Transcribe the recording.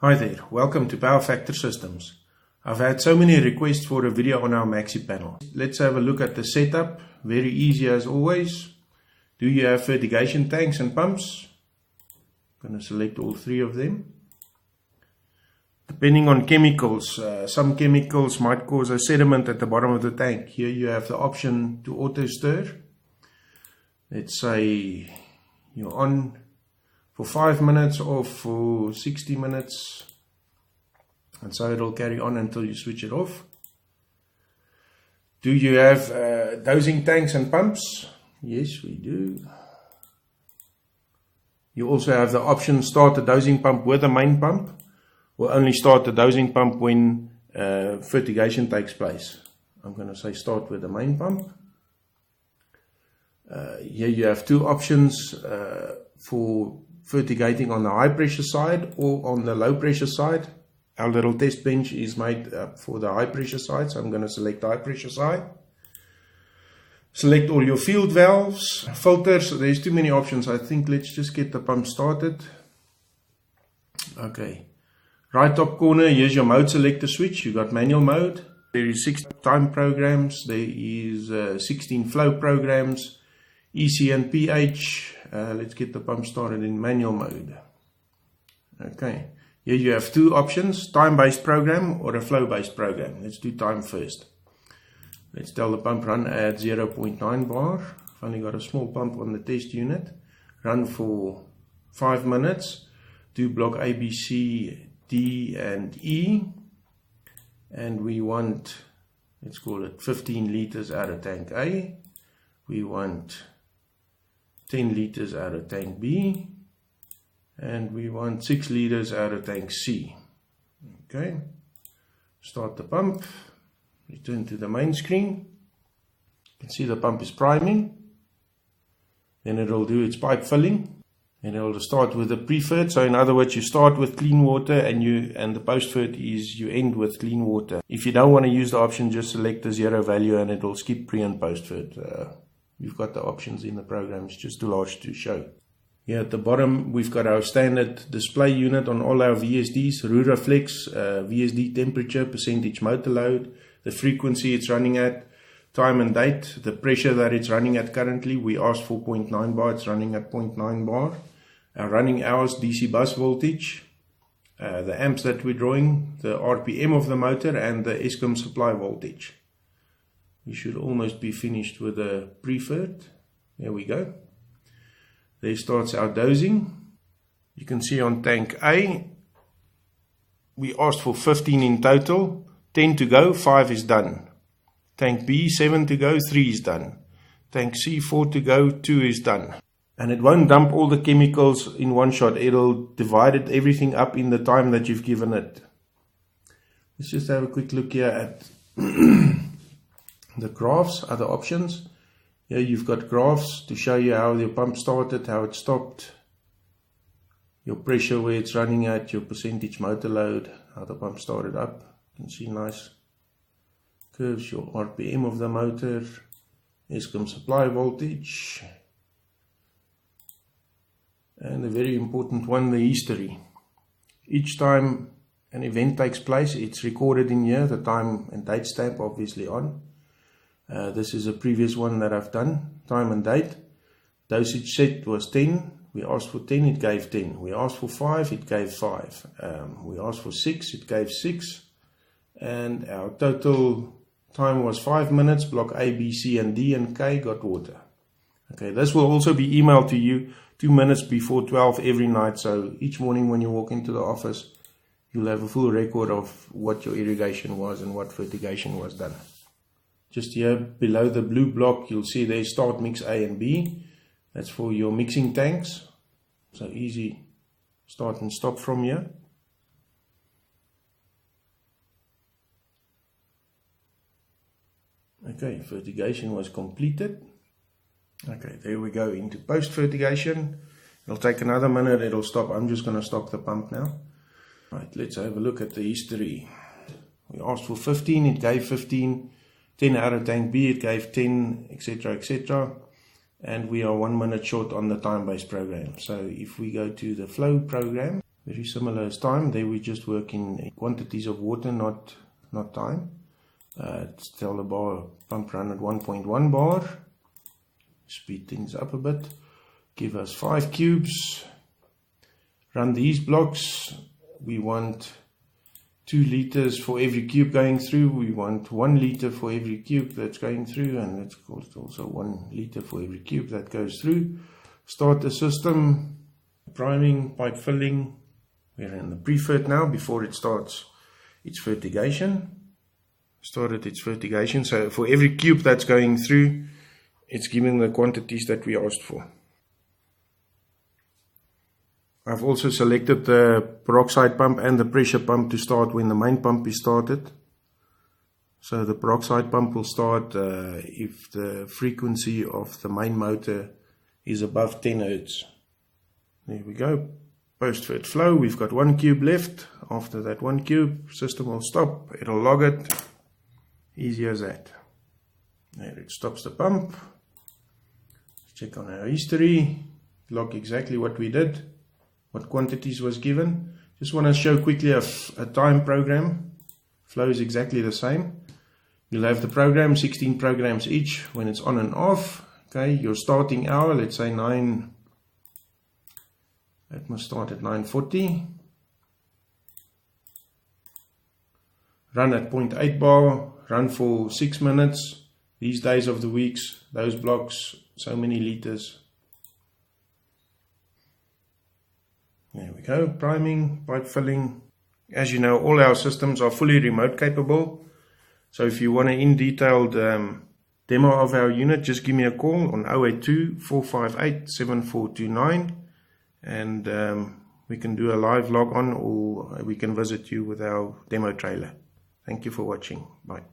Hi there, welcome to Power Factor Systems. I've had so many requests for a video on our Maxi panel. Let's have a look at the setup. Very easy as always. Do you have fertigation tanks and pumps? I'm going to select all three of them. Depending on chemicals, some chemicals might cause a sediment at the bottom of the tank. Here you have the option to auto stir. Let's say you're on for 5 minutes or for 60 minutes, and so it'll carry on until you switch it off. Do you have dosing tanks and pumps? Yes, we do. You also have the option start the dosing pump with the main pump, or only start the dosing pump when fertigation takes place. I'm going to say start with the main pump. Here you have two options for fertigating on the high pressure side or on the low pressure side. Our little test bench is made for the high pressure side, so I'm going to select the high pressure side. Select all your field valves, filters. There's too many options. I think let's just get the pump started. Okay, right top corner, here's your mode selector switch. You got manual mode. There is 6 time programs. There is 16 flow programs, EC and pH. Let's get the pump started in manual mode. Okay, here you have two options, time-based program or a flow-based program. Let's do time first. Let's tell the pump run at 0.9 bar. I've only got a small pump on the test unit. Run for 5 minutes. Do block A, B, C, D and E. And we want, let's call it 15 liters out of tank A. We want 10 liters out of tank B, and we want 6 liters out of tank C. Okay, start the pump, return to the main screen. You can see the pump is priming, then it'll do its pipe filling, and it'll start with the pre-fert. So in other words, you start with clean water and the post-fert is you end with clean water. If you don't want to use the option, just select the 0 value and it'll skip pre and post-fert. We've got the options in the program, it's just too large to show. Here at the bottom, we've got our standard display unit on all our VSDs, Ruraflex, VSD temperature, percentage motor load, the frequency it's running at, time and date, the pressure that it's running at currently. We asked for 0.9 bar, it's running at 0.9 bar. Our running hours, DC bus voltage, the amps that we're drawing, the RPM of the motor, and the Eskom supply voltage. We should almost be finished with the pre-fert. There we go. There starts our dosing. You can see on tank A, we asked for 15 in total, 10 to go, 5 is done. Tank B, 7 to go, 3 is done. Tank C, 4 to go, 2 is done. And it won't dump all the chemicals in one shot. It'll divide everything up in the time that you've given it. Let's just have a quick look here at the graphs, other options. Here you've got graphs to show you how your pump started, how it stopped, your pressure where it's running at, your percentage motor load, how the pump started up. You can see nice curves, your RPM of the motor, Eskom supply voltage, and the very important one, the history. Each time an event takes place, it's recorded in here, the time and date stamp obviously on. This is a previous one that I've done, time and date. Dosage set was 10. We asked for 10, it gave 10. We asked for 5, it gave 5. We asked for 6, it gave 6. And our total time was 5 minutes. Block A, B, C, and D and K got water. Okay, this will also be emailed to you 2 minutes before 12 every night. So each morning when you walk into the office, you'll have a full record of what your irrigation was and what fertigation was done. Just here below the blue block, you'll see there's start mix A and B. That's for your mixing tanks. So easy start and stop from here. Okay, fertigation was completed. Okay, there we go into post fertigation. It'll take another minute, it'll stop. I'm just going to stop the pump now. Right, let's have a look at the history. We asked for 15, it gave 15. 10 out of tank B, it gave 10, etc, etc. And we are 1 minute short on the time-based program. So if we go to the flow program, Very similar as time. There we just work in quantities of water, not time. Tell the bar pump run at 1.1 bar. Speed things up a bit. Give us 5 cubes. Run these blocks. We want 2 liters for every cube going through. We want 1 liter for every cube that's going through, and it's also 1 liter for every cube that goes through. Start the system. Priming, pipe filling. We're in the pre-fert now before it starts its fertigation. Started its fertigation. So for every cube that's going through, it's giving the quantities that we asked for. I've also selected the peroxide pump and the pressure pump to start when the main pump is started. So the peroxide pump will start if the frequency of the main motor is above 10 Hz. There we go. Post-fert flow. We've got 1 cube left. After that 1 cube, system will stop. It'll log it. Easy as that. There, it stops the pump. Let's check on our history. Log exactly what we did. What quantities was given. Just want to show quickly a time program. Flow is exactly the same. You'll have the program, 16 programs each when it's on and off. Okay, your starting hour, let's say 9. That must start at 9:40. Run at 0.8 bar. Run for 6 minutes. These days of the weeks, those blocks, so many liters. There we go, priming, pipe filling. As you know, all our systems are fully remote capable. So if you want an in-detailed demo of our unit, just give me a call on 082-458-7429 and we can do a live log on, or we can visit you with our demo trailer. Thank you for watching. Bye.